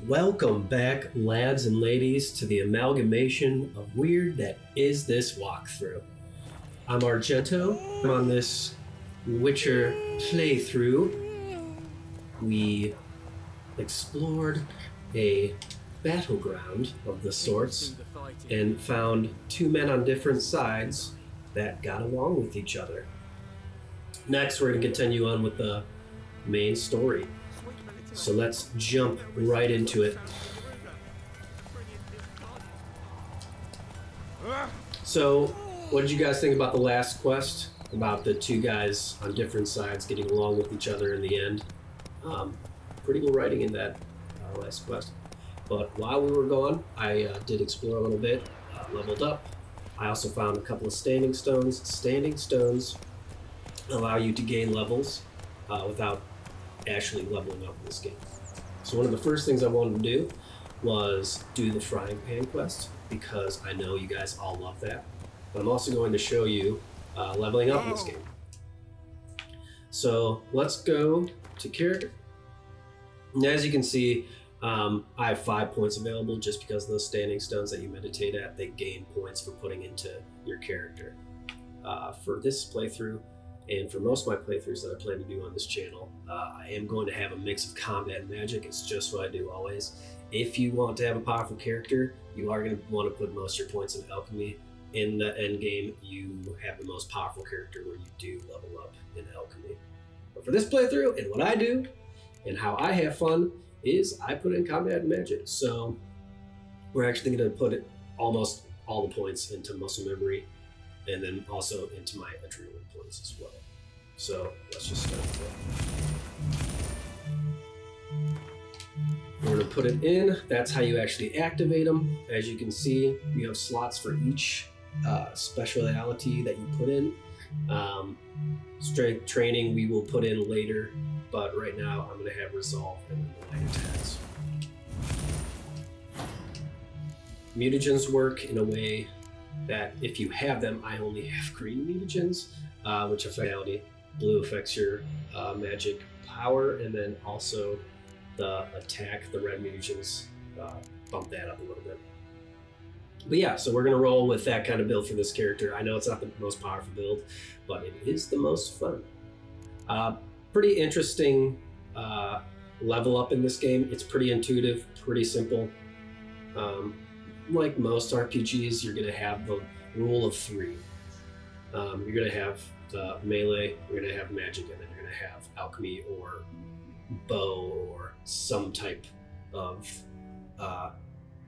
Welcome back, lads and ladies, to the amalgamation of weird that is this walkthrough. I'm Argento. I'm on this Witcher playthrough. We explored a battleground of the sorts and found two men on different sides that got along with each other. Next, we're going to continue on with the main story. So let's jump right into it. So, what did you guys think about the last quest? About the two guys on different sides getting along with each other in the end? Pretty cool writing in that last quest. But while we were gone, I did explore a little bit, leveled up. I also found a couple of standing stones. Standing stones allow you to gain levels without actually leveling up in this game. So one of the first things I wanted to do was do the frying pan quest because I know you guys all love that. But I'm also going to show you leveling up in this game. So let's go to character. And as you can see, I have 5 points available just because those standing stones that you meditate at, they gain points for putting into your character. For this playthrough, and for most of my playthroughs that I plan to do on this channel, I am going to have a mix of combat and magic. It's just what I do always. If you want to have a powerful character, you are going to want to put most of your points in alchemy. In the end game, you have the most powerful character where you do level up in alchemy. But for this playthrough, and what I do, and how I have fun, is I put in combat and magic. So we're actually going to put almost all the points into muscle memory, and then also into my adrenaline points as well. So let's just start with that. We're going to put it in. That's how you actually activate them. As you can see, you have slots for each speciality that you put in. Strength training we will put in later, but right now I'm going to have resolve and then the light attacks. Mutagens work in a way that if you have them, I only have green mutagens, which affect reality. Blue affects your magic power, and then also the attack, the red mutagens bump that up a little bit. But yeah, so we're gonna roll with that kind of build for this character. I know it's not the most powerful build, but it is the most fun. Pretty interesting level up in this game. It's pretty intuitive, pretty simple. Like most RPGs, you're going to have the rule of three. You're going to have the melee, you're going to have magic, and then you're going to have alchemy or bow or some type of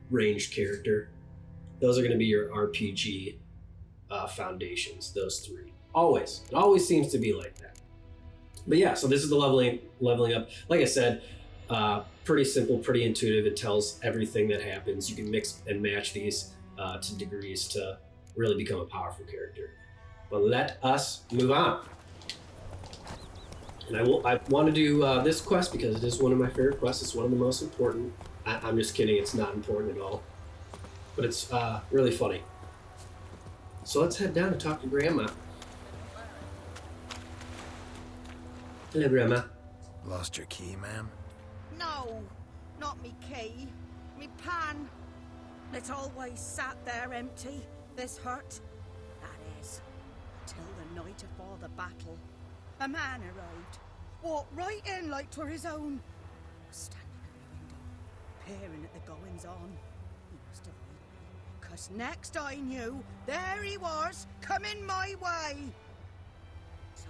ranged character. Those are going to be your RPG foundations, those three. Always. It always seems to be like that. But yeah, so this is the leveling up. Like I said, pretty simple, pretty intuitive. It tells everything that happens. You can mix and match these to degrees to really become a powerful character. But let us move on. And I want to do this quest because it is one of my favorite quests. It's one of the most important. I'm just kidding. It's not important at all. But it's really funny. So let's head down and talk to Grandma. Hello, Grandma. Lost your key, ma'am? No, not me key. Me pan. It's always sat there empty, this hut. That is, till the night afore the battle. A man arrived, walked right in like 'twere his own. Was standing at the window, peering at the goings on. He must have been, 'cause next I knew, there he was, coming my way. So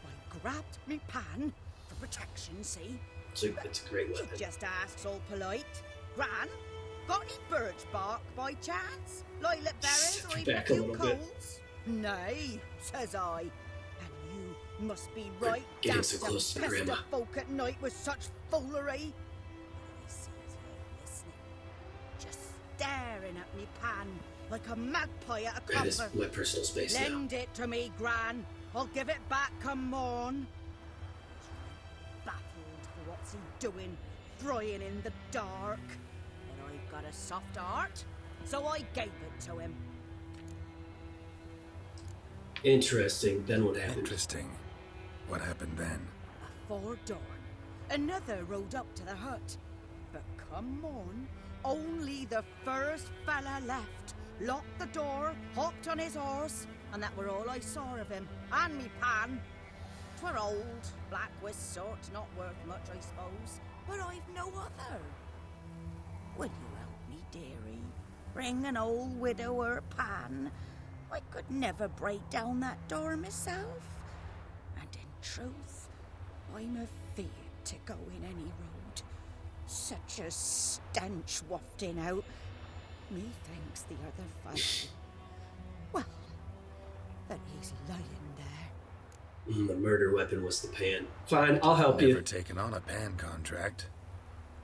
I grabbed me pan for protection, see? It's a great weapon. He just asks all polite, Gran, got any birch bark by chance? Lilac berries or even a few coals? Nay, says I. And you must be right getting so close to Grandma. Pester folk at night with such foolery. He sees her listening, just staring at me pan like a magpie at a That is copper. my personal space now. Lend it to me, Gran. I'll give it back come morn. Baffled for what's he doing, frying in the dark. But I've got a soft heart, so I gave it to him. Interesting. Then what happened? Interesting. What happened then? Afore dawn, another rode up to the hut. But come on, only the first fella left. Locked the door, hopped on his horse, and that were all I saw of him. And me pan. 'Twere old, black with sort, not worth much, I suppose. But I've no other. Will you help me, dearie? Bring an old widower pan. I could never break down that door myself. And in truth, I'm afeard to go in any road. Such a stench wafting out. Methinks the other fellow, well, that he's lying there. The murder weapon was the pan. Fine, I'll help Never you. taken on a pan contract.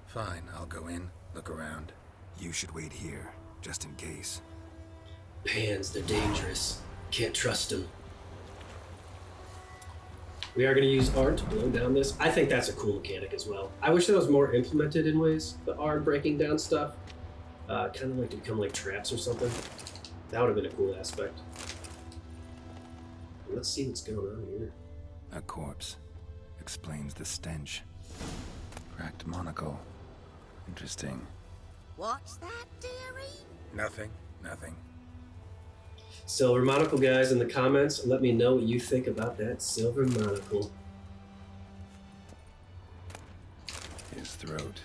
Fine, I'll go in, look around. You should wait here, just in case. Pans, they're dangerous. Can't trust them. We are going to use art to blow down this. I think that's a cool mechanic as well. I wish that was more implemented in ways. The art breaking down stuff. Kind of like to become like traps or something. That would have been a cool aspect. Let's see what's going on here. A corpse. Explains the stench. Cracked monocle. Interesting. What's that, dearie? Nothing. Silver monocle guys in the comments, let me know what you think about that silver monocle. His throat.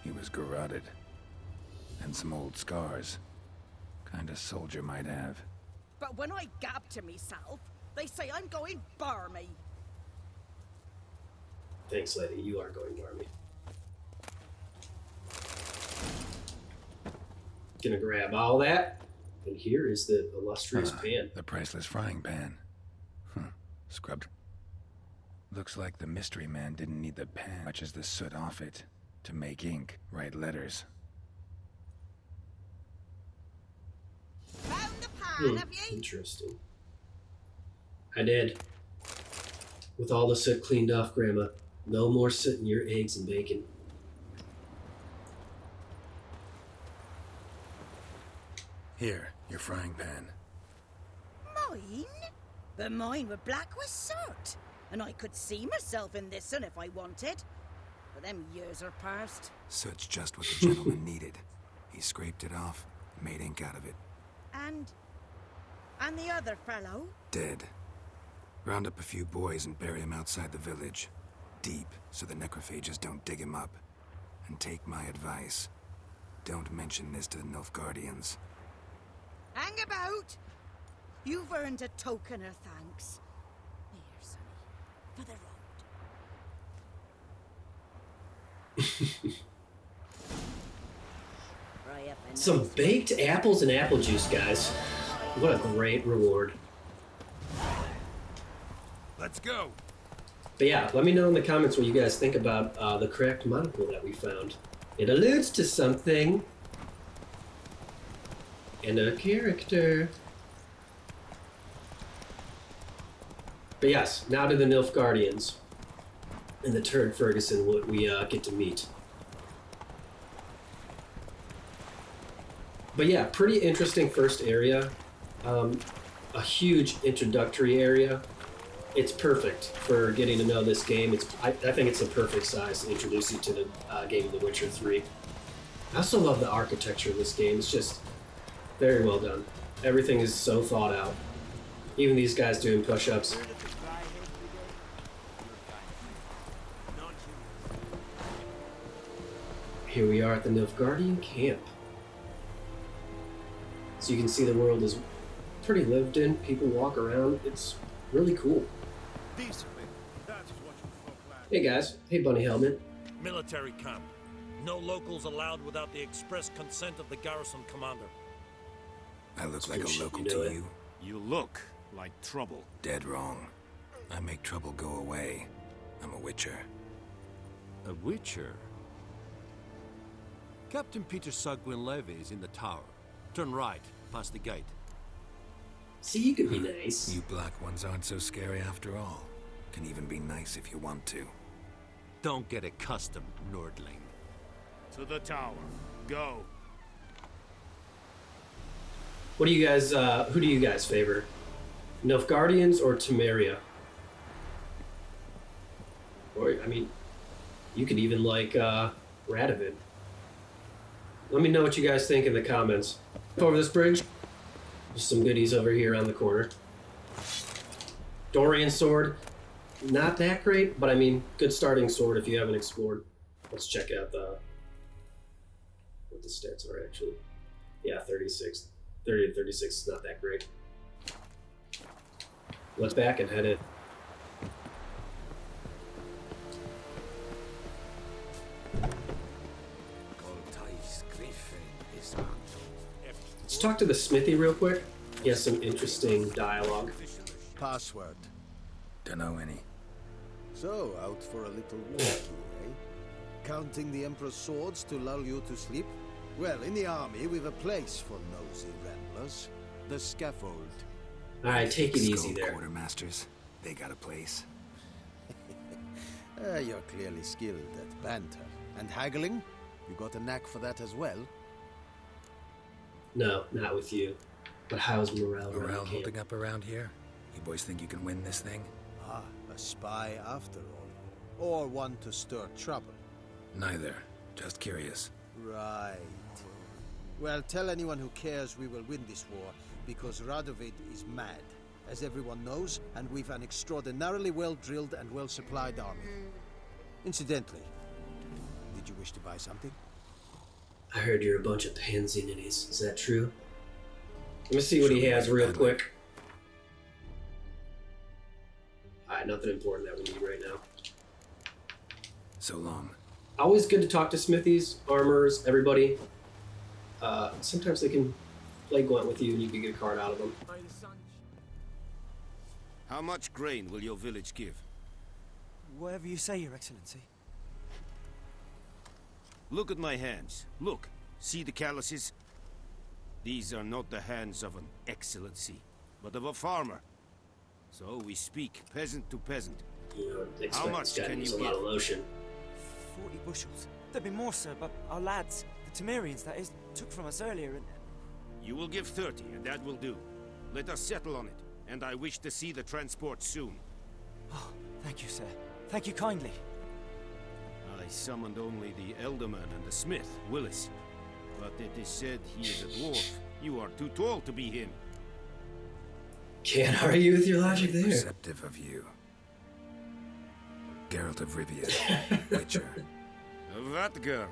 He was garroted. And some old scars. Kinda soldier might have. But when I gab to myself, they say I'm going barmy. Thanks, lady. You are going barmy. Gonna grab all that. And here is the illustrious pan. The priceless frying pan. Scrubbed. Looks like the mystery man didn't need the pan much as the soot off it to make ink, write letters. Found the pan, have you? Interesting. I did. With all the soot cleaned off, Grandma. No more soot in your eggs and bacon. Here, your frying pan. Mine? But mine were black with soot. And I could see myself in this one if I wanted. But them years are past. Soot's just what the gentleman needed. He scraped it off, made ink out of it. And the other fellow? Dead. Round up a few boys and bury him outside the village. Deep, so the necrophages don't dig him up. And take my advice. Don't mention this to the Nilfgaardians. Hang about! You've earned a token of thanks. Here, sonny, for the road. Fry up a Some nice baked apples and apple juice, guys. What a great reward. Let's go! But yeah, let me know in the comments what you guys think about the cracked monocle that we found. It alludes to something. And a character. But yes, now to the Nilfgaardians. And the turd Ferguson, what we get to meet. But yeah, pretty interesting first area. A huge introductory area. It's perfect for getting to know this game. I think it's the perfect size to introduce you to the game of The Witcher 3. I also love the architecture of this game. It's just very well done. Everything is so thought out. Even these guys doing push-ups. Here we are at the Nilfgaardian camp. So you can see the world is pretty lived in. People walk around. It's really cool. Decently. That is what you folk like. Hey guys. Hey Bunny Helmet. Military camp. No locals allowed without the express consent of the garrison commander. I look like Bullshit, a local you know to it. you? You look like trouble. Dead wrong. I make trouble go away. I'm a witcher. A witcher? Captain Peter Sagwin Levy is in the tower. Turn right, past the gate. See, you could be nice. You black ones aren't so scary after all. Can even be nice if you want to. Don't get accustomed, Nordling. To the tower. Go. What do you guys, who do you guys favor? Nilfgaardians or Temeria? Or, I mean, you could even like, Radovid. Let me know what you guys think in the comments. Over this bridge, there's some goodies over here on the corner. Dorian sword, not that great, but I mean, good starting sword if you haven't explored. Let's check out what the stats are actually. Yeah, 36. 30 to 36 is not that great. Let's back and head in. Let's talk to the smithy real quick. He has some interesting dialogue. Password. Dunno any. So, out for a little walkie, eh? Counting the Emperor's swords to lull you to sleep? Well, in the army, we've a place for nosy ramblers. The scaffold. Alright, take it easy Skull there. Quartermasters, they got a place. You're clearly skilled at banter. And haggling? You got a knack for that as well? No, not with you. But how's morale around Morale camp? holding up around here? You boys think you can win this thing? Ah, a spy after all. Or one to stir trouble. Neither. Just curious. Right. Well, tell anyone who cares we will win this war, because Radovid is mad, as everyone knows, and we've an extraordinarily well-drilled and well-supplied army. Incidentally, did you wish to buy something? I heard you're a bunch of pansy ninnies. Is that true? Let me see what he has real quick. Alright, nothing important that we need right now. So long. Always good to talk to smithies, armorers, everybody. Sometimes they can play Gwent with you and you can get a card out of them. How much grain will your village give? Whatever you say, Your Excellency. Look at my hands. Look. See the calluses? These are not the hands of an excellency, but of a farmer. So we speak peasant to peasant. You know, expect How this much guy to can use you a lot give? of lotion. 40 bushels. There'd be more, sir, but our lads, the Temerians, that is, took from us earlier and... You will give 30, and that will do. Let us settle on it, and I wish to see the transport soon. Oh, thank you, sir. Thank you kindly. I summoned only the Elderman and the smith, Willis. But it is said he is a dwarf. You are too tall to be him. Can't argue with your logic there. Perceptive of you. Geralt of Rivia, Witcher. Vatgern.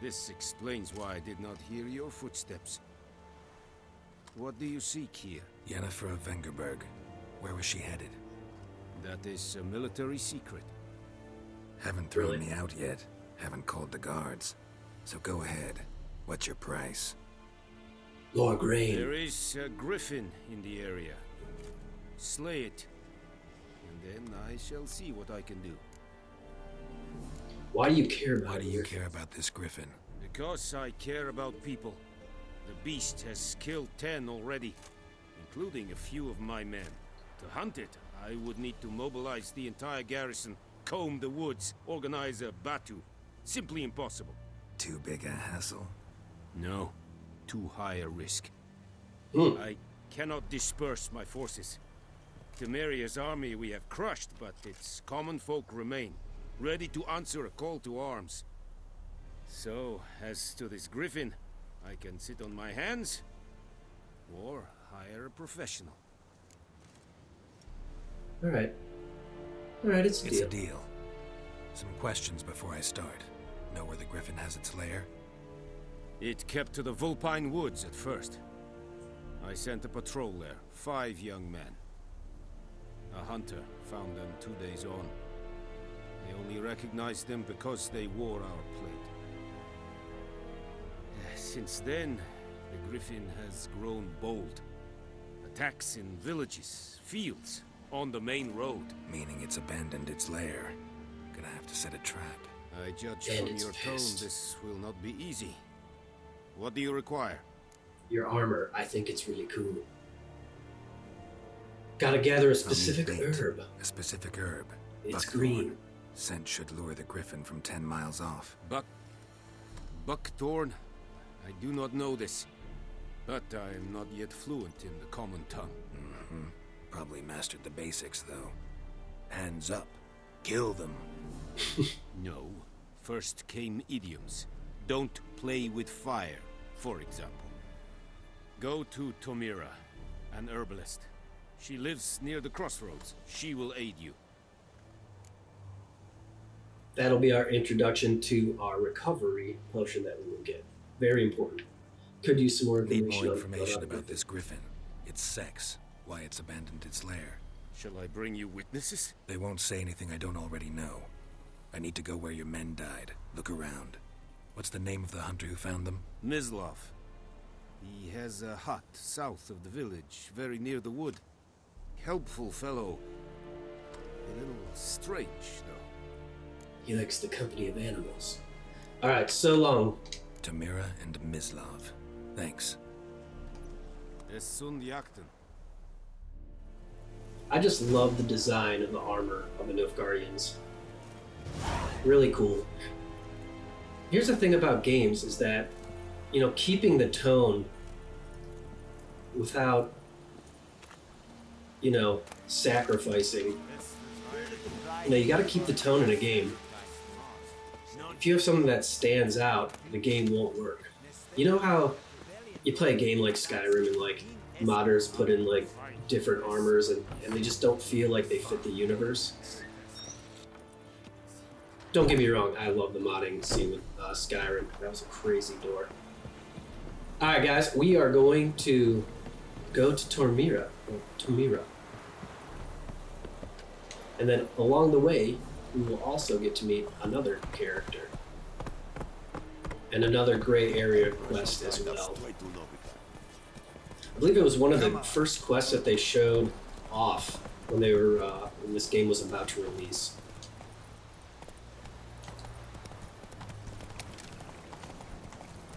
This explains why I did not hear your footsteps. What do you seek here? Yennefer of Vengerberg. Where was she headed? That is a military secret. Haven't thrown Really? me out yet. Haven't called the guards. So go ahead. What's your price? Lord Grain. There is a griffin in the area. Slay it. And then I shall see what I can do. Why do you care about Why it? do you care about this griffin? Because I care about people. The beast has killed 10 already, including a few of my men. To hunt it, I would need to mobilize the entire garrison, comb the woods, organize a batu. Simply impossible. Too big a hassle? No. Too high a risk. I cannot disperse my forces. Temeria's army we have crushed, but its common folk remain, ready to answer a call to arms. So, as to this griffin, I can sit on my hands, or hire a professional. Alright. Alright, it's a It's deal. a deal. Some questions before I start. Know where the griffin has its lair? It kept to the Vulpine Woods at first. I sent a patrol there, 5 young men. A hunter found them 2 days on. They only recognized them because they wore our plate. Since then, the griffin has grown bold. Attacks in villages, fields, on the main road. Meaning it's abandoned its lair. Gonna have to set a trap. I judge And from it's your tone pissed. this will not be easy. What do you require? Your armor, I think it's really cool. Gotta gather a I'll need specific bait. herb. A specific herb. It's Buckthorn. green. Scent should lure the griffin from 10 miles off. Buckthorn? I do not know this. But I am not yet fluent in the common tongue. Probably mastered the basics, though. Hands up. Kill them. No. First came idioms. Don't play with fire, for example. Go to Tomira, an herbalist. She lives near the crossroads. She will aid you. That'll be our introduction to our recovery potion that we will get. Very important. Could use some more Need information, more information about this griffin. Its sex, why it's abandoned its lair. Shall I bring you witnesses? They won't say anything I don't already know. I need to go where your men died. Look around. What's the name of the hunter who found them? Mislav. He has a hut south of the village, very near the wood. Helpful fellow. A little strange, though. He likes the company of animals. Alright, so long. Tamira and Mislav. Thanks. Es sunt Yakten. I just love the design of the armor of the Nilfgaardians. Really cool. Here's the thing about games is that, you know, keeping the tone without, you know, sacrificing. You know, you gotta keep the tone in a game. If you have something that stands out, the game won't work. You know how you play a game like Skyrim and like modders put in like different armors and they just don't feel like they fit the universe? Don't get me wrong, I love the modding scene with Skyrim. That was a crazy door. Alright guys, we are going to go to Tomira. And then along the way, we will also get to meet another character. And another gray area quest as well. I believe it was one of the first quests that they showed off when they were when this game was about to release.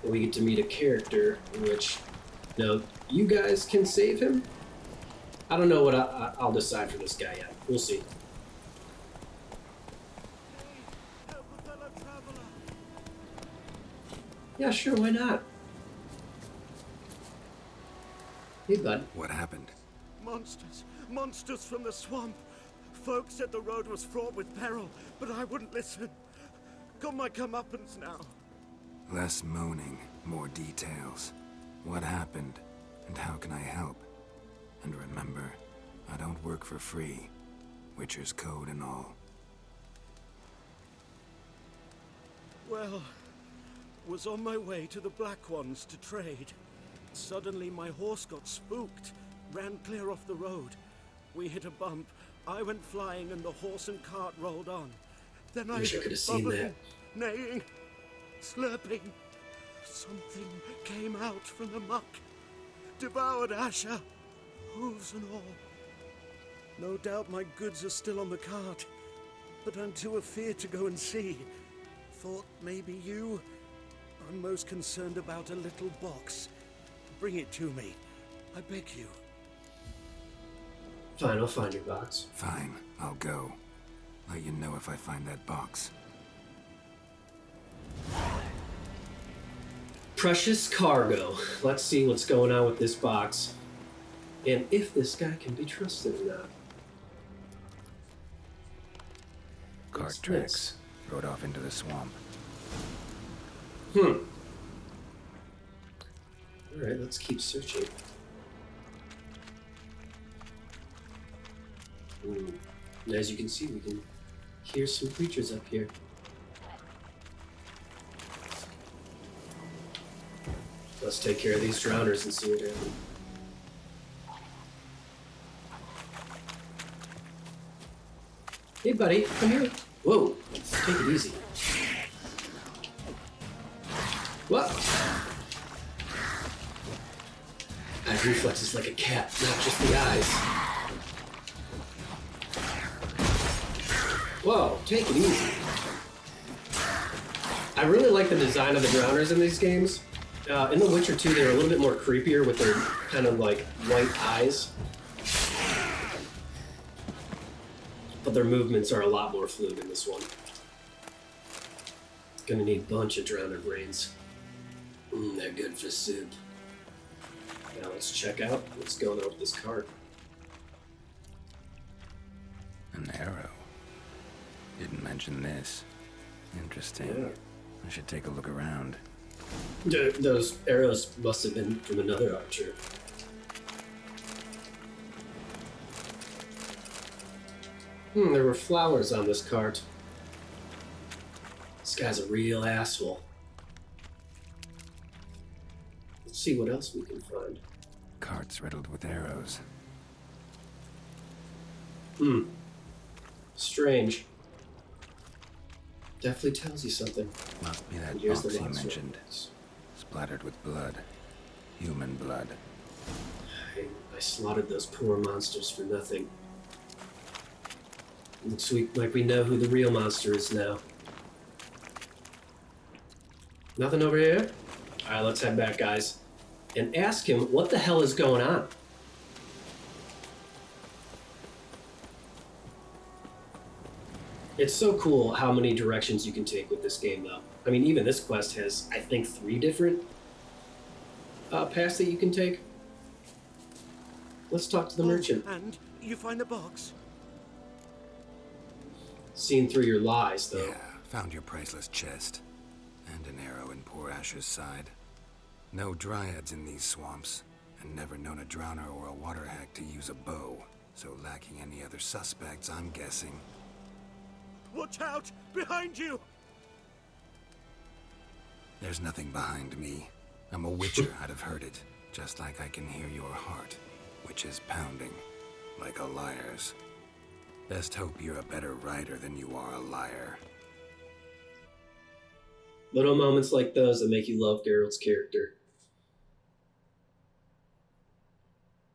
And we get to meet a character in which, now, you guys can save him? I don't know what I'll decide for this guy yet. We'll see. Yeah, sure, why not? Hey, bud. What happened? Monsters. Monsters from the swamp. Folks said the road was fraught with peril, but I wouldn't listen. Got my comeuppance now. Less moaning, more details. What happened, and how can I help? And remember, I don't work for free. Witcher's code and all. Well, was on my way to the Black Ones to trade. Suddenly my horse got spooked, ran clear off the road. We hit a bump, I went flying and the horse and cart rolled on. Then I wish I could have seen that. Neighing, slurping. Something came out from the muck, devoured Asher, hooves and all. No doubt my goods are still on the cart, but I'm too afeard to go and see. Thought maybe you. I'm most concerned about a little box. Bring it to me, I beg you. Fine, I'll find your box. Fine, I'll go. Let you know if I find that box. Precious cargo. Let's see what's going on with this box. And if this guy can be trusted or not. Cart What's tracks. this? Rode off into the swamp. Alright, let's keep searching. Ooh. And as you can see, we can hear some creatures up here. Let's take care of these drowners and see what happens. Hey buddy, come here. Whoa, take it easy. What? That reflex is like a cat, not just the eyes. Whoa, take it easy. I really like the design of the drowners in these games. In The Witcher 2, they were a little bit more creepier with their kind of like white eyes. But their movements are a lot more fluid in this one. Gonna need a bunch of drowner brains. They're good for soup. Now let's check out what's going on with this cart. An arrow. Didn't mention this. Interesting. Yeah. I should take a look around. Those arrows must have been from another archer. There were flowers on this cart. This guy's a real asshole. Let's see what else we can find. Carts riddled with arrows. Strange. Definitely tells you something. Must be that Here's box the you monster. mentioned. Splattered with blood. Human blood. I slaughtered those poor monsters for nothing. Looks like we know who the real monster is now. Nothing over here? Alright, let's head back, guys. And ask him what the hell is going on. It's so cool how many directions you can take with this game, though. I mean, even this quest has, I think, 3 different paths that you can take. Let's talk to the merchant. And you find the box? Seen through your lies, though. Yeah, found your priceless chest. And an arrow in poor Asher's side. No dryads in these swamps, and never known a drowner or a water hack to use a bow. So lacking any other suspects, I'm guessing. Watch out! Behind you! There's nothing behind me. I'm a witcher, I'd have heard it. Just like I can hear your heart, which is pounding, like a liar's. Best hope you're a better writer than you are a liar. Little moments like those that make you love Geralt's character.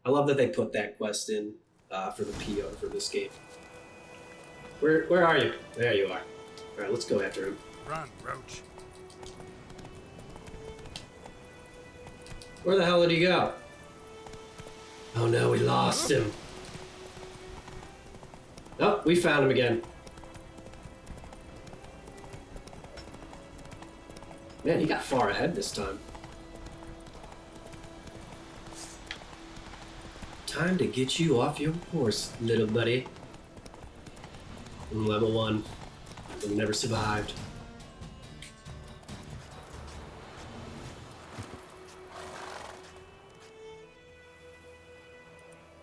I love that they put that quest in for the PO for this game. Where are you? There you are. Alright, let's go after him. Run, Roach. Where the hell did he go? Oh no, we lost him. Oh, we found him again. Man, he got far ahead this time. Time to get you off your horse, little buddy. Level 1. We never survived.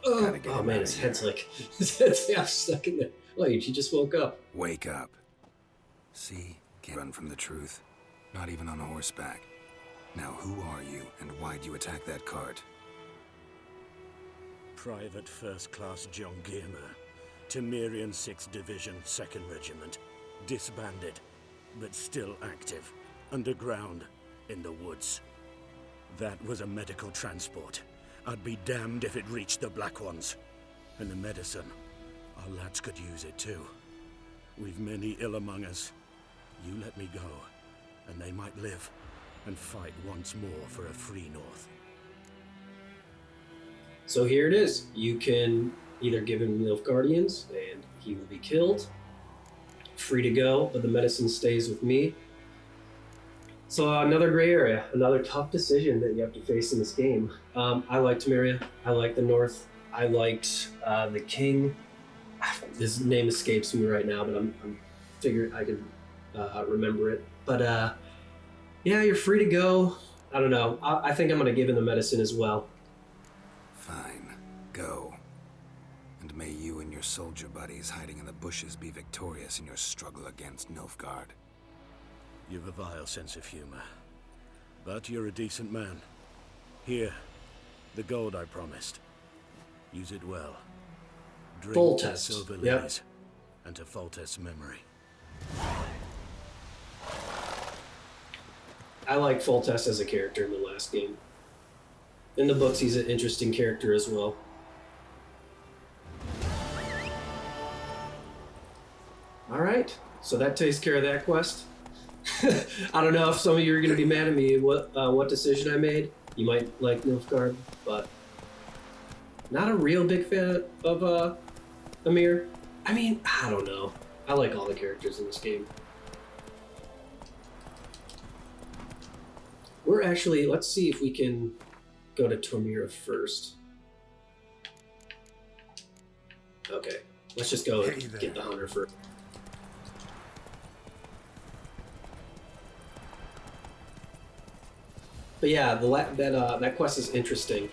Oh man, his head's like, his head's half stuck in there. Wait, he just woke up. Wake up. See? Can't run from the truth. Not even on horseback. Now who are you, and why'd you attack that cart? Private First Class John Giermer, Temerian 6th Division, 2nd Regiment. Disbanded, but still active. Underground, in the woods. That was a medical transport. I'd be damned if it reached the Black Ones. And the medicine, our lads could use it too. We've many ill among us. You let me go, and they might live and fight once more for a free North. So here it is. You can either give him Nilfgaardians, and he will be killed. Free to go, but the medicine stays with me. So another gray area, another tough decision that you have to face in this game. I like Temeria. I like the North. I liked the King. His name escapes me right now, but I'm figuring I can remember it. But yeah, you're free to go. I don't know. I think I'm going to give him the medicine as well. Fine. Go. And may you and your soldier buddies hiding in the bushes be victorious in your struggle against Nilfgaard. You've a vile sense of humor. But you're a decent man. Here, the gold I promised. Use it well. Drink to Foltest. silver Yep. lilies, and to Foltest's memory. I like Foltest as a character in the last game. In the books, he's an interesting character as well. Alright, so that takes care of that quest. I don't know if some of you are going to be mad at me what decision I made. You might like Nilfgaard, but not a real big fan of Amir. I mean, I don't know. I like all the characters in this game. We're actually, let's see if we can go to Tormira first. Okay, let's just go and get the hunter first. But yeah, that quest is interesting.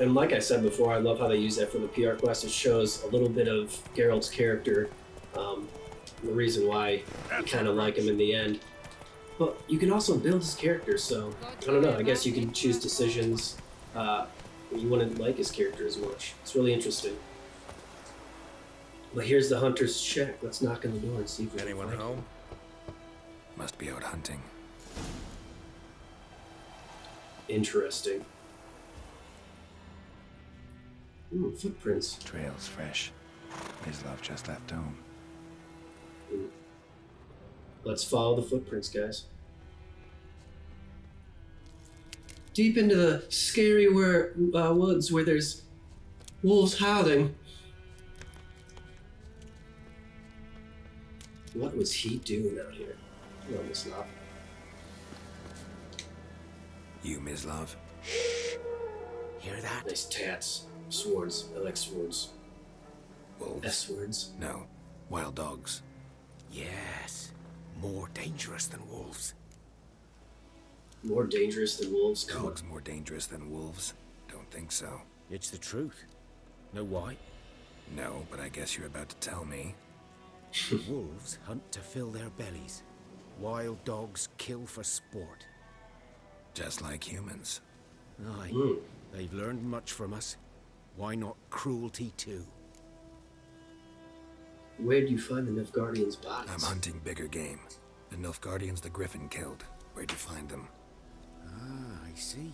And like I said before, I love how they use that for the PR quest. It shows a little bit of Geralt's character, the reason why you kind of like him in the end. But you can also build his character, so I don't know. I guess you can choose decisions you wouldn't like his character as much. It's really interesting. But here's the hunter's check. Let's knock on the door and see if we Anyone can find home? him. Must be out hunting. Interesting. Footprints. Trail's fresh. Mislav just left home. Let's follow the footprints, guys. Deep into the scary woods where there's wolves howling. What was he doing out here? No, Mislav. You, Mislav? Hear that? Nice tats. Swords. I like swords. Wolves? S-words. No. Wild dogs. Yes. More dangerous than wolves. More dangerous than wolves? Come on. Dogs more dangerous than wolves? Don't think so. It's the truth. Know why? No, but I guess you're about to tell me. Wolves hunt to fill their bellies. Wild dogs kill for sport. Just like humans. Aye. They've learned much from us. Why not cruelty too? Where'd you find the Nilfgaardians' bodies? I'm hunting bigger game. The Nilfgaardians the Griffin killed. Where'd you find them? Ah, I see.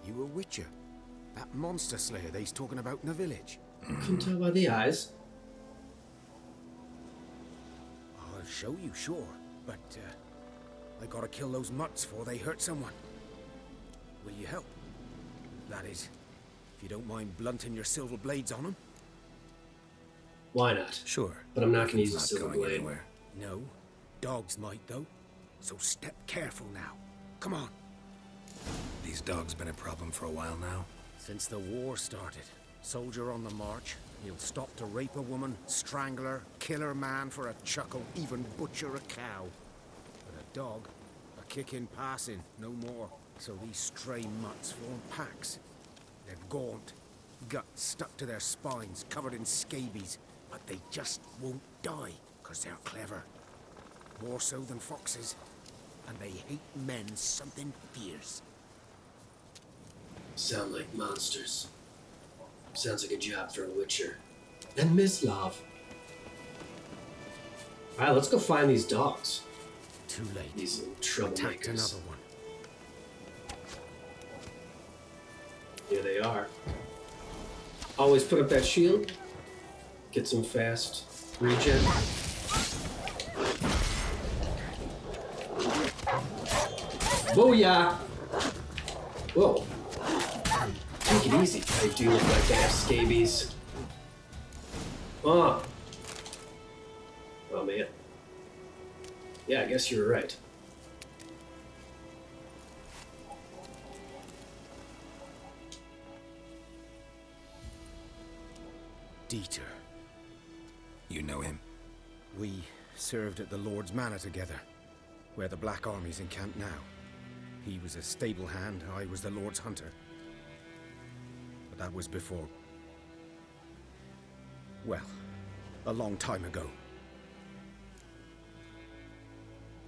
You a witcher. That monster slayer they's talking about in the village. You can tell by the eyes. I'll show you, sure. But, I gotta kill those mutts before they hurt someone. Will you help? That is, if you don't mind blunting your silver blades on them. Why not? Sure. But I'm not going to use a Not silver going blade. anywhere. No, dogs might though. So step careful now. Come on. These dogs been a problem for a while now. Since the war started, soldier on the march, he'll stop to rape a woman, strangle her, kill her man for a chuckle, even butcher a cow. But a dog, a kick in passing, no more. So these stray mutts form packs. They're gaunt, guts stuck to their spines, covered in scabies, but they just won't die, 'cause they're clever. More so than foxes. And they hate men something fierce. Sound like monsters. Sounds like a job for a witcher. And Mislav. Alright, let's go find these dogs. Too late. These little Attacked troublemakers. another one. Here they are. Always put up that shield. Get some fast regen. Booyah! Whoa. Take it easy. They do look like they have scabies. Oh. Oh man. Yeah, I guess you were right. Dieter. You know him? We served at the Lord's Manor together, where the Black Army's encamped now. He was a stable hand, I was the Lord's hunter. But that was before... well, a long time ago.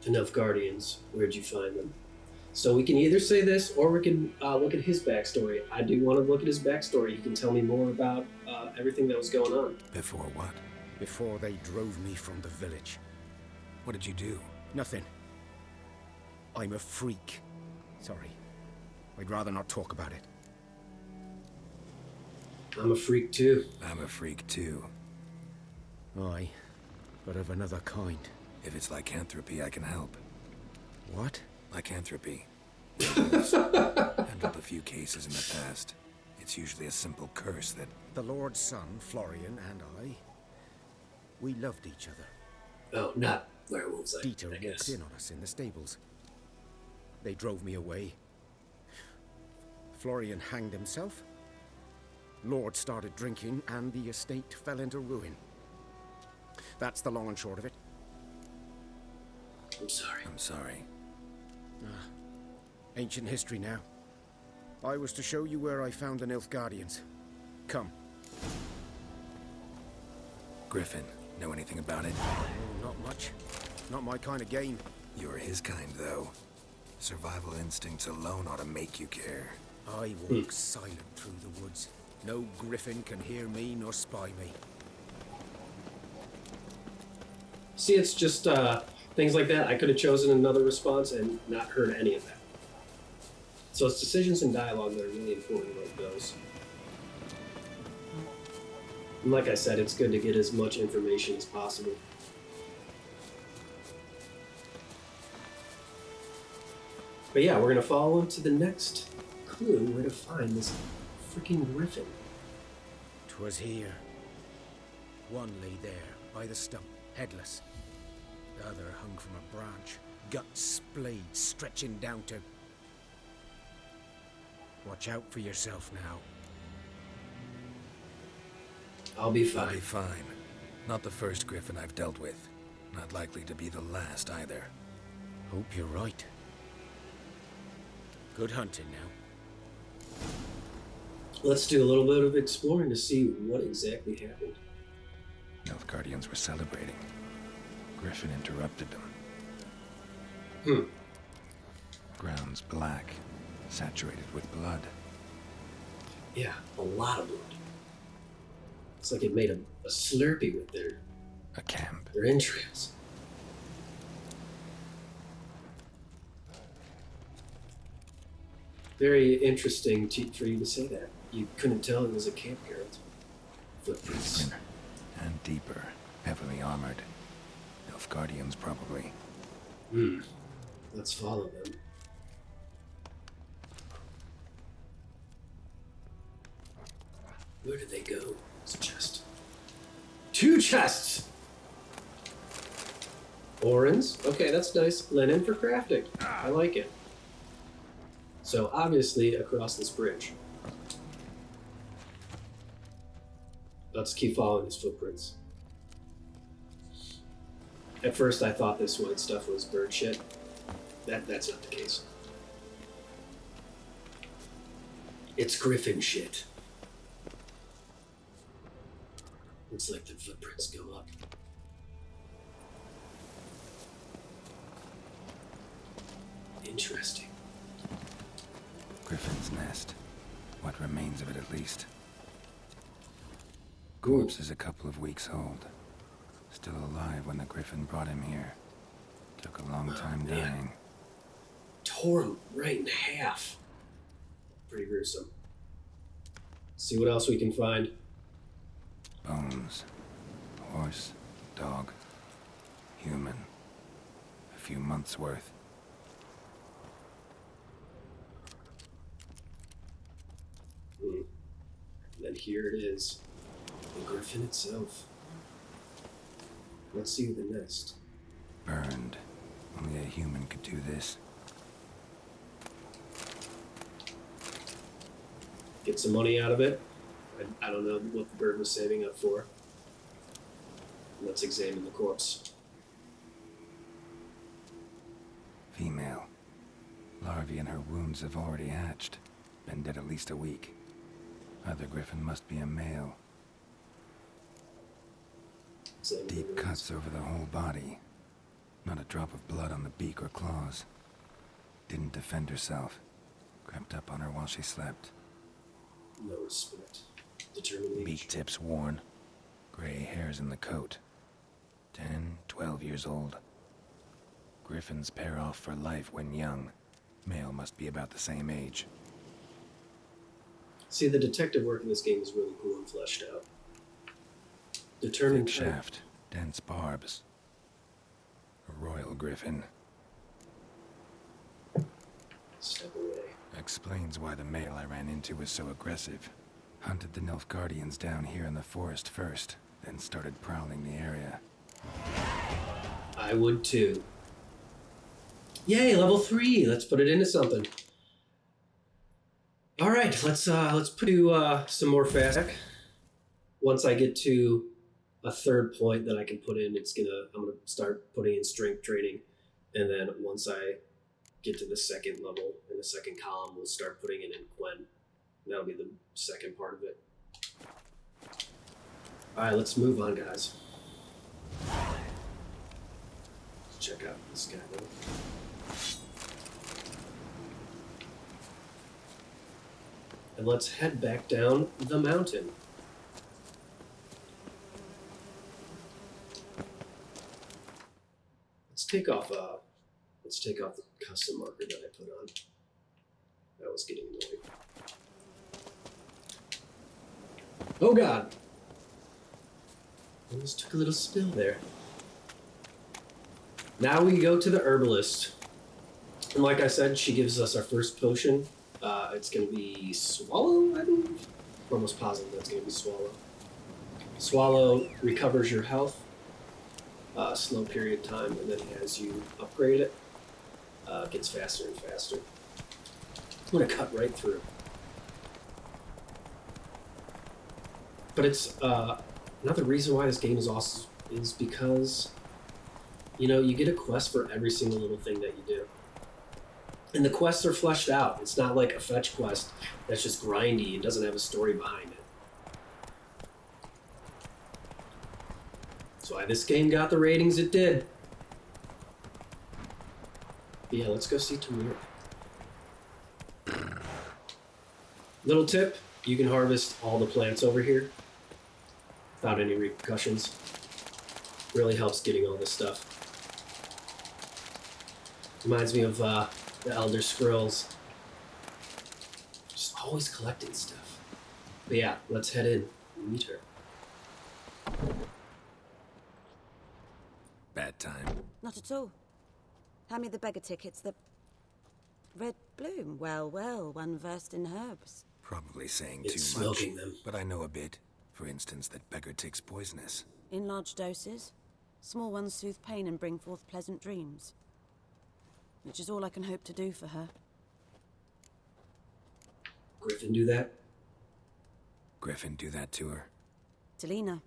The Nilfgaardians, where'd you find them? So we can either say this, or we can look at his backstory. I do want to look at his backstory. He can tell me more about everything that was going on. Before what? Before they drove me from the village. What did you do? Nothing. I'm a freak. Sorry. I'd rather not talk about it. I'm a freak too. I'm a freak too. Aye, but of another kind. If it's lycanthropy, I can help. What? Lycanthropy. Handled a few cases in the past. It's usually a simple curse that... The Lord's son, Florian, and I... we loved each other. Oh, not werewolves, I Dieter guess. walked in on us in the stables. They drove me away. Florian hanged himself. Lord started drinking, and the estate fell into ruin. That's the long and short of it. I'm sorry. I'm sorry. Ancient history now. I was to show you where I found the Nilfgaardians. Come. Griffin, know anything about it? Oh, not much. Not my kind of game. You're his kind, though. Survival instincts alone ought to make you care. I walk silent through the woods. No griffin can hear me nor spy me. See, it's just things like that. I could have chosen another response and not heard any of that. So it's decisions and dialogue that are really important, like those. And like I said, it's good to get as much information as possible. But yeah, we're gonna follow him to the next clue where to find this freaking griffin. 'Twas here. One lay there, by the stump, headless. The other hung from a branch, guts splayed, stretching down to... Watch out for yourself now. I'll be fine. I'll be fine. Not the first griffin I've dealt with. Not likely to be the last either. Hope you're right. Good hunting now. Let's do a little bit of exploring to see what exactly happened. Nilfgaardians were celebrating. Griffin interrupted them. Ground's black, saturated with blood. Yeah, a lot of blood. It's like it made a Slurpee with A camp. their entrails. Very interesting for you to say that. You couldn't tell it was a campground. Footprints. Thinner and deeper, heavily armored. Nilfgaardians, probably. Let's follow them. Where did they go? It's a chest. 2 chests! Orens. Okay, that's nice. Linen for crafting. I like it. So, obviously, across this bridge. Let's keep following his footprints. At first, I thought this white stuff was bird shit. That's not the case. It's griffin shit. Looks like the footprints go up. Interesting. Griffin's nest. What remains of it, at least. Cool. Corpse is a couple of weeks old. Still alive when the griffin brought him here. Took a long time dying. Tore him right in half. Pretty gruesome. See what else we can find. Bones. Horse. Dog. Human. A few months' worth. And then here it is. The griffin itself. Let's see the nest. Burned. Only a human could do this. Get some money out of it. I don't know what the bird was saving up for. Let's examine the corpse. Female. Larvae in her wounds have already hatched. Been dead at least a week. Other griffin must be a male. Examine the Deep wounds. cuts over the whole body. Not a drop of blood on the beak or claws. Didn't defend herself. Crept up on her while she slept. No respect. Determination. Beak tips worn. Gray hairs in the coat. 10, 12 years old. Griffins pair off for life when young. Male must be about the same age. See, the detective work in this game is really cool and fleshed out. Determined Thick type. shaft, dense barbs. A royal griffin. Step away. Explains why the male I ran into was so aggressive. Hunted the Nilfgaardians down here in the forest first, then started prowling the area. I would too. Yay, level 3. Let's put it into something. All right, let's do some more fast. Once I get to a third point that I can put in, I'm gonna start putting in strength training, and then once I get to the second level, in the second column, we'll start putting it in Gwen. That'll be the second part of it. Alright, let's move on, guys. Let's check out this guy, though. And let's head back down the mountain. Let's take off the custom marker that I put on. That was getting annoying. Oh god! Almost took a little spill there. Now we go to the herbalist. And like I said, she gives us our first potion. It's going to be Swallow, I believe? I'm almost positive that's going to be Swallow. Swallow recovers your health. Slow period of time, and then as you upgrade it, gets faster and faster. I'm going to cut right through. But it's another reason why this game is awesome is because, you know, you get a quest for every single little thing that you do. And the quests are fleshed out. It's not like a fetch quest that's just grindy and doesn't have a story behind it. That's why this game got the ratings it did. But yeah, let's go see Tamira. Little tip, you can harvest all the plants over here without any repercussions. Really helps getting all this stuff. Reminds me of the Elder Scrolls. Just always collecting stuff. But yeah, let's head in and meet her. Bad time. Not at all. Hand me the beggar tickets, the red bloom. Well, well, one versed in herbs. Probably saying It's too much, smoking them. but I know a bit. For instance, that beggar tick's poisonous. In large doses. Small ones soothe pain and bring forth pleasant dreams. Which is all I can hope to do for her. Griffin do that? Griffin do that to her? Delina.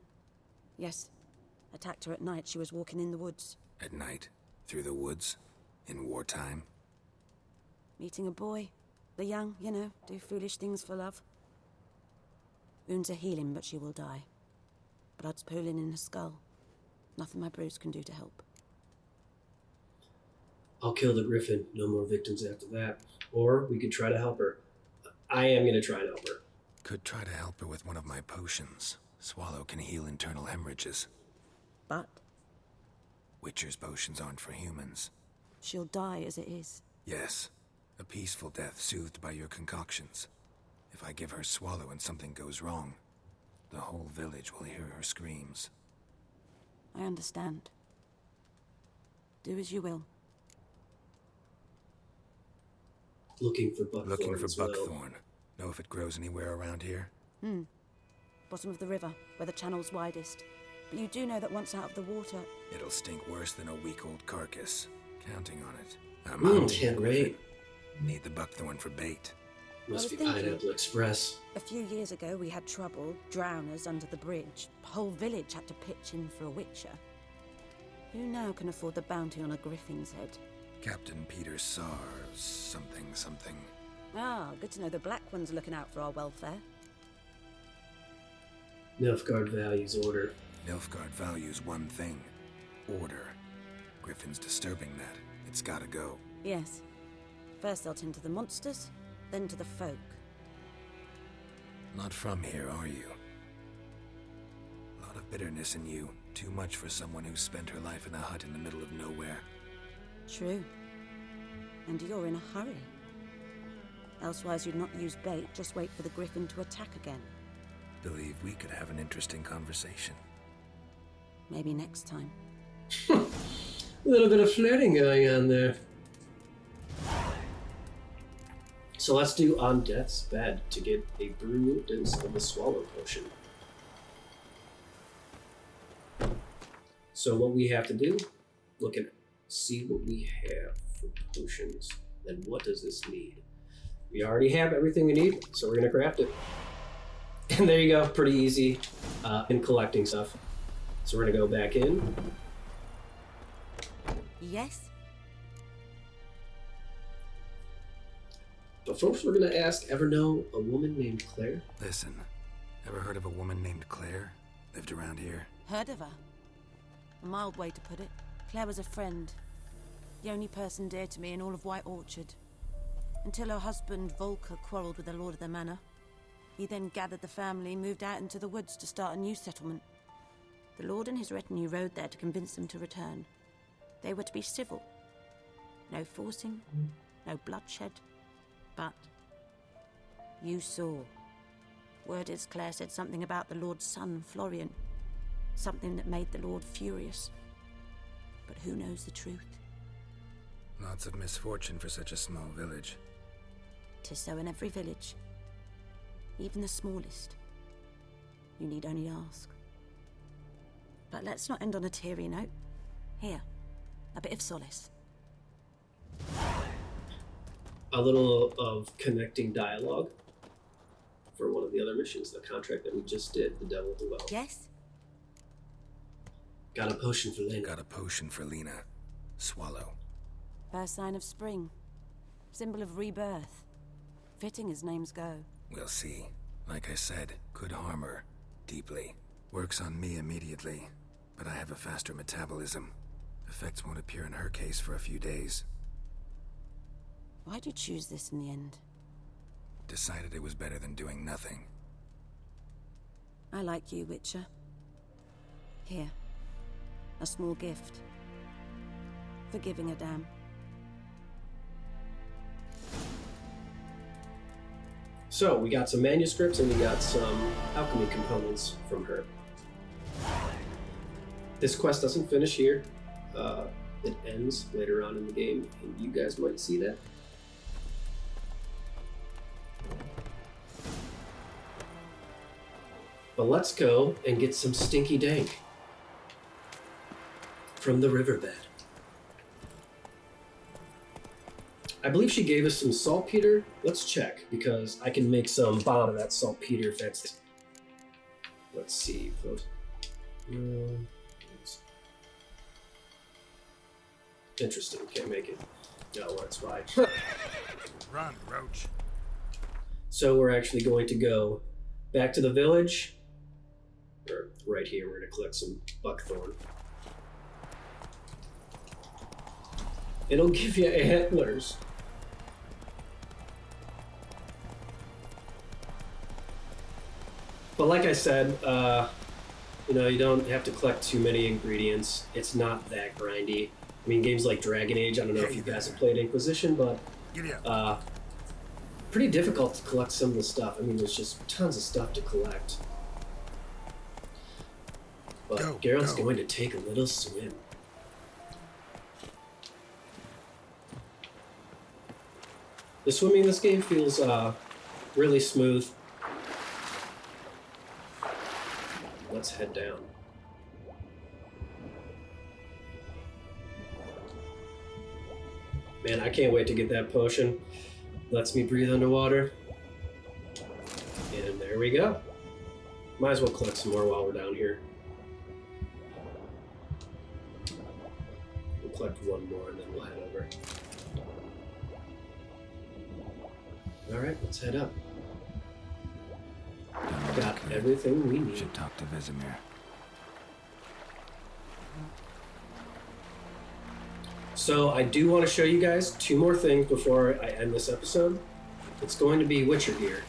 Yes. Attacked her at night. She was walking in the woods. At night? Through the woods? In wartime? Meeting a boy. The young, you know, do foolish things for love. Wounds are healing, but she will die. Blood's pooling in her skull. Nothing my bruise can do to help. I'll kill the Griffin. No more victims after that. Or we could try to help her. I am going to try and help her. Could try to help her with one of my potions. Swallow can heal internal hemorrhages. But Witcher's potions aren't for humans. she'll die as it is. Yes. A peaceful death soothed by your concoctions. If I give her Swallow and something goes wrong, the whole village will hear her screams. I understand. Do as you will. Looking for buckthorn. Looking for as well. buckthorn. Know if it grows anywhere around here? Bottom of the river, where the channel's widest. But you do know that once out of the water... It'll stink worse than a week-old carcass. Counting on it. I'm Mmm, out. can't wait. Need the buckthorn for bait. Must I be was thinking- Pineapple Express. A few years ago, we had trouble, drowners under the bridge. The whole village had to pitch in for a witcher. Who now can afford the bounty on a griffin's head? Captain Peter Sars, something. Ah, good to know the Black One's looking out for our welfare. Nilfgaard values order. Nilfgaard values one thing. Order. Griffin's disturbing that. It's gotta go. Yes. First they'll tend to the monsters, then to the folk. Not from here, are you? A lot of bitterness in you. Too much for someone who spent her life in a hut in the middle of nowhere. True. And you're in a hurry. Elsewise you'd not use bait, just wait for the griffin to attack again. Believe we could have an interesting conversation. Maybe next time. A little bit of flirting going on there. So let's do On Death's Bed to get a brew of the Swallow potion. So what we have to do, look at see what we have for potions. And what does this need? We already have everything we need, so we're gonna craft it. And there you go, pretty easy in collecting stuff. So we're gonna go back in. Yes? But first, we're going to ask, ever know a woman named Claire? Listen, ever heard of a woman named Claire? Lived around here? Heard of her? A mild way to put it. Claire was a friend. The only person dear to me in all of White Orchard. Until her husband, Volker, quarreled with the lord of the manor. He then gathered the family, moved out into the woods to start a new settlement. The lord and his retinue rode there to convince them to return. They were to be civil. No forcing, no bloodshed. But you saw. Word is Claire said something about the lord's son, Florian. Something that made the lord furious. But who knows the truth? Lots of misfortune for such a small village. 'Tis so in every village. Even the smallest. You need only ask. But let's not end on a teary note. Here, a bit of solace. A little of connecting dialogue for one of the other missions, the contract that we just did, the Devil at the Well. Yes? Got a potion for Lena. Got a potion for Lena. Swallow. First sign of spring. Symbol of rebirth. Fitting as names go. We'll see. Like I said, could harm her. Deeply. Works on me immediately. But I have a faster metabolism. Effects won't appear in her case for a few days. Why'd you choose this in the end? Decided it was better than doing nothing. I like you, Witcher. Here. A small gift. For giving a damn. So, we got some manuscripts and we got some alchemy components from her. This quest doesn't finish here. It ends later on in the game, and you guys might see that. But let's go and get some stinky dank from the riverbed. I believe she gave us some saltpeter. Let's check, because I can make some bomb of that saltpeter if that's... Let's see, folks. Interesting, can't make it. No, that's fine. Run, Roach. So we're actually going to go back to the village. Or right here, we're going to collect some buckthorn. It'll give you antlers. But like I said, you don't have to collect too many ingredients. It's not that grindy. I mean, games like Dragon Age, I don't know if you guys have played Inquisition, but pretty difficult to collect some of the stuff. I mean, there's just tons of stuff to collect. But Geralt's going to take a little swim. The swimming in this game feels really smooth. Let's head down. Man, I can't wait to get that potion. Lets me breathe underwater. And there we go. Might as well collect some more while we're down here. We'll collect one more and then we'll head over. Alright, let's head up. Got everything we need. Should talk to Vesemir. So I do want to show you guys two more things before I end this episode. It's going to be Witcher gear.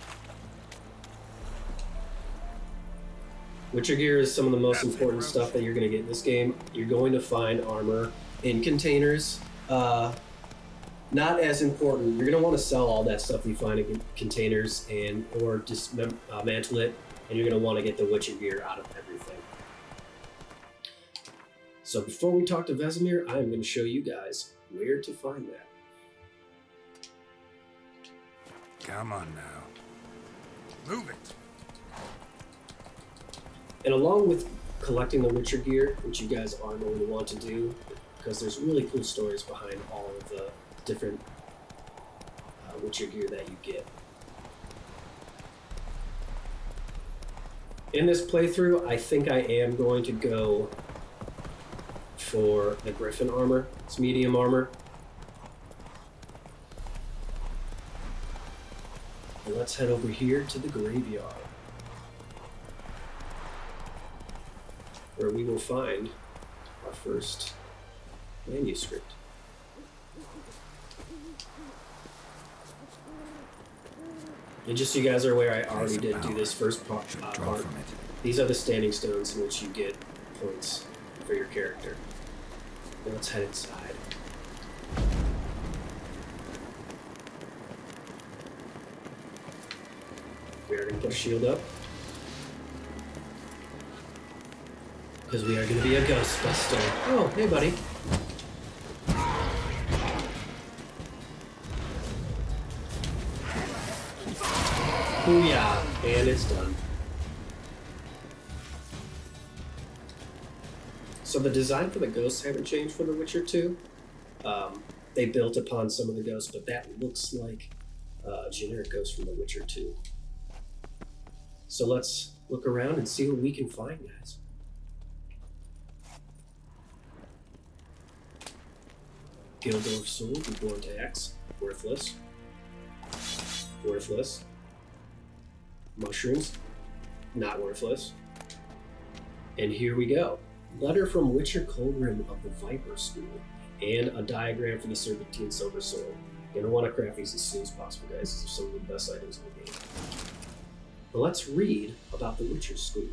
Witcher gear is some of the most important stuff that you're going to get in this game. You're going to find armor in containers. Not as important. You're going to want to sell all that stuff you find in containers or dismantle it, and you're going to want to get the Witcher gear out of everything. So before we talk to Vesemir, I'm going to show you guys where to find that. Come on now. Move it. And along with collecting the Witcher gear, which you guys are going to want to do, because there's really cool stories behind all of the different Witcher gear that you get. In this playthrough, I think I am going to go for the Griffin armor. It's medium armor. And let's head over here to the graveyard, where we will find our first manuscript. And just so you guys are aware, I already did do this first part. These are the standing stones in which you get points for your character. Now let's head inside. We are going to put a shield up, because we are going to be a Ghostbuster. Oh, hey buddy. Booyah! And it's done. So the design for the ghosts haven't changed for The Witcher 2. They built upon some of the ghosts, but that looks like a generic ghost from The Witcher 2. So let's look around and see what we can find, guys. Gildorf sword, reborn to axe, worthless. Worthless. Mushrooms, not worthless. And here we go. Letter from Witcher Coldrim of the Viper School, and a diagram for the Serpentine Silver Sword. You're gonna want to craft these as soon as possible, guys. These are some of the best items in the game. But let's read about the Witcher School.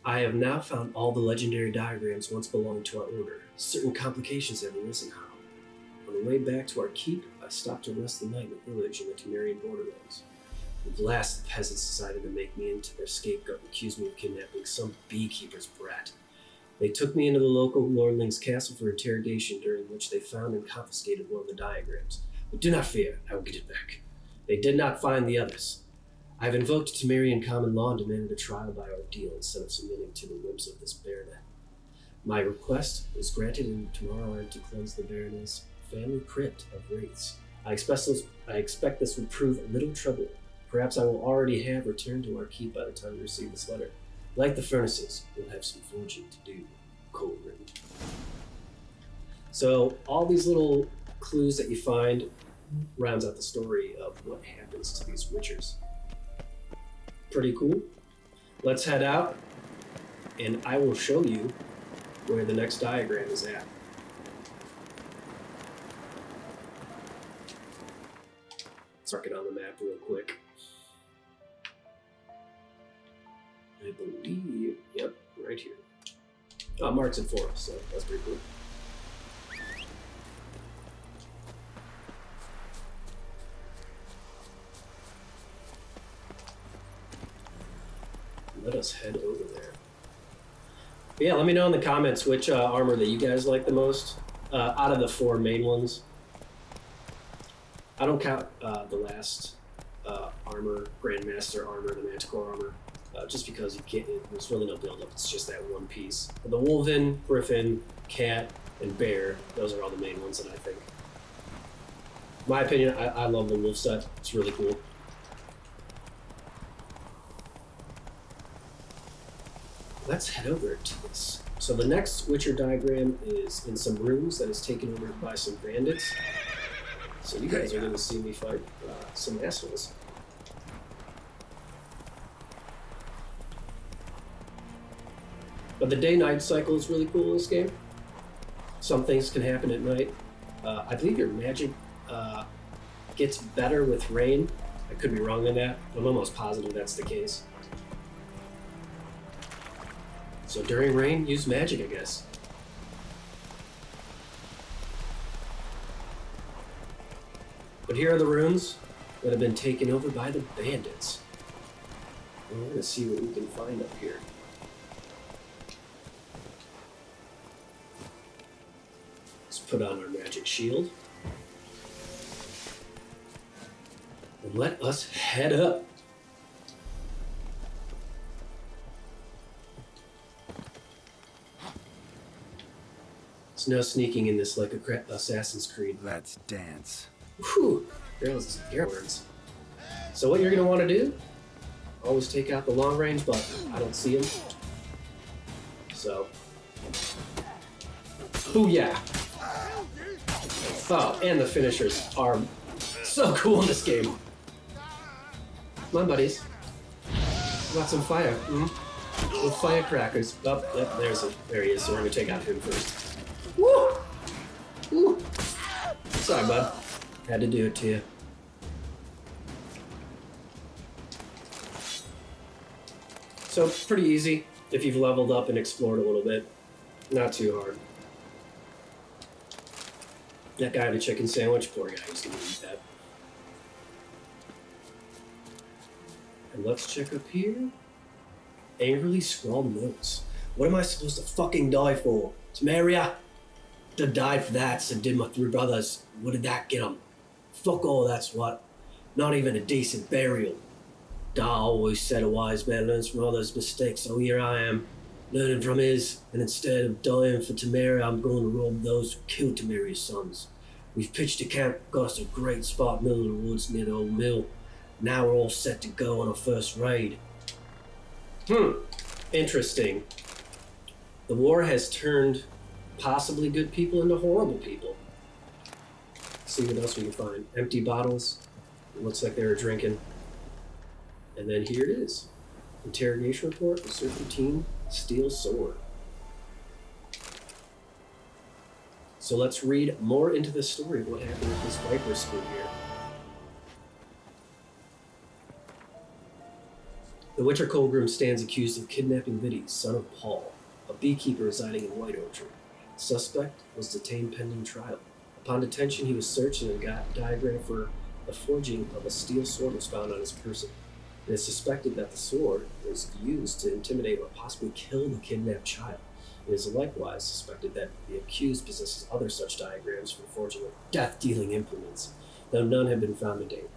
I have now found all the legendary diagrams once belonged to our order. Certain complications have arisen, however. On the way back to our keep, I stopped to rest the night in a village in the Temerian borderlands. At last, the peasants decided to make me into their scapegoat and accuse me of kidnapping some beekeeper's brat. They took me into the local lordling's castle for interrogation, during which they found and confiscated one of the diagrams. But do not fear, I will get it back. They did not find the others. I have invoked Temerian common law and demanded a trial by ordeal instead of submitting to the whims of this baronet. My request was granted, and tomorrow I am to cleanse the baronet's family crypt of wraiths. I expect this will prove a little trouble. Perhaps I will already have returned to our keep by the time we receive this letter. Like the furnaces, we'll have some forging to do. Coldrim. So all these little clues that you find rounds out the story of what happens to these witchers. Pretty cool. Let's head out, and I will show you where the next diagram is at. Let's mark it on the map real quick. I believe, yep, right here. Oh, marks it for us, so that's pretty cool. Let us head over there. But yeah, let me know in the comments which armor that you guys like the most out of the four main ones. I don't count the last armor, Grandmaster armor, the Manticore armor, just because you can't. There's really no build-up. It's just that one piece. But the Wolven, Griffin, Cat, and Bear. Those are all the main ones that I think. In my opinion, I love the Wolf set. It's really cool. Let's head over to this. So the next Witcher diagram is in some rooms that is taken over by some bandits. So you guys are going to see me fight some assholes. But the day-night cycle is really cool in this game. Some things can happen at night. I believe your magic gets better with rain. I could be wrong on that. I'm almost positive that's the case. So during rain, use magic, I guess. But here are the runes that have been taken over by the bandits. And we're going to see what we can find up here. Let's put on our magic shield. And let us head up. There's no sneaking in this like Assassin's Creed. Let's dance. Whew, girls, words. So what you're going to want to do, always take out the long range button. I don't see him. So, oh yeah. Oh, and the finishers are so cool in this game. Come on, buddies. Got some fire. With firecrackers. Oh, yep, there he is. So we're gonna take out him first. Woo! Woo! Sorry, bud. Had to do it to you. So pretty easy if you've leveled up and explored a little bit. Not too hard. That guy had a chicken sandwich. Poor guy, he's gonna eat that. And let's check up here. Angrily scrawled notes. What am I supposed to fucking die for? Temeria? To die for that, so did my 3 brothers. What did that get them? Fuck all, that's what. Not even a decent burial. Da always said a wise man learns from others' mistakes, so here I am, learning from his, and instead of dying for Temeria, I'm going to rob those who killed Temeria's sons. We've pitched a camp, got us a great spot middle of the woods near the old mill. Now we're all set to go on our first raid. Interesting. The war has turned possibly good people into horrible people. Let's see what else we can find. Empty bottles. It looks like they were drinking. And then here it is. Interrogation report, the serpentine steel sword. So let's read more into the story of what happened with this Viper school here. The Witcher Colgrim stands accused of kidnapping Vitti, son of Paul, a beekeeper residing in White Orchard. The suspect was detained pending trial. Upon detention, he was searched and a diagram for the forging of a steel sword was found on his person. It is suspected that the sword was used to intimidate or possibly kill the kidnapped child. It is likewise suspected that the accused possesses other such diagrams for the forging of death-dealing implements, though none have been found to date.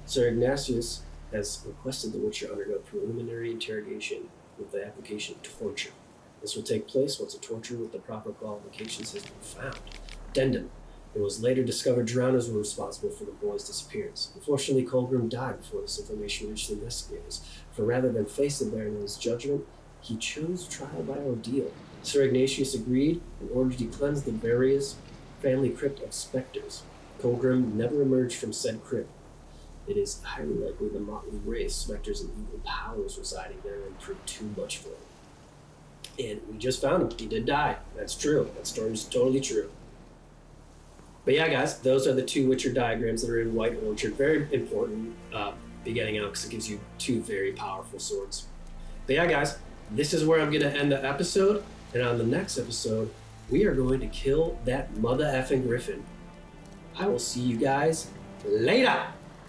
Sir Ignatius has requested the Witcher undergo preliminary interrogation with the application of torture. This will take place once a torture with the proper qualifications has been found. Addendum. It was later discovered drowners were responsible for the boy's disappearance. Unfortunately, Colgrim died before this information reached the investigators, for rather than face the Baron's judgment, he chose trial by ordeal. Sir Ignatius agreed and ordered to cleanse the various family crypt of specters. Colgrim never emerged from said crypt. It is highly likely the motley race, specters, and evil powers residing therein proved too much for him. And we just found him. He did die. That's true. That story's totally true. But yeah, guys, those are the 2 Witcher diagrams that are in White Orchard. Very important be getting out because it gives you 2 very powerful swords. But yeah, guys, this is where I'm going to end the episode. And on the next episode, we are going to kill that mother effing griffin. I will see you guys later.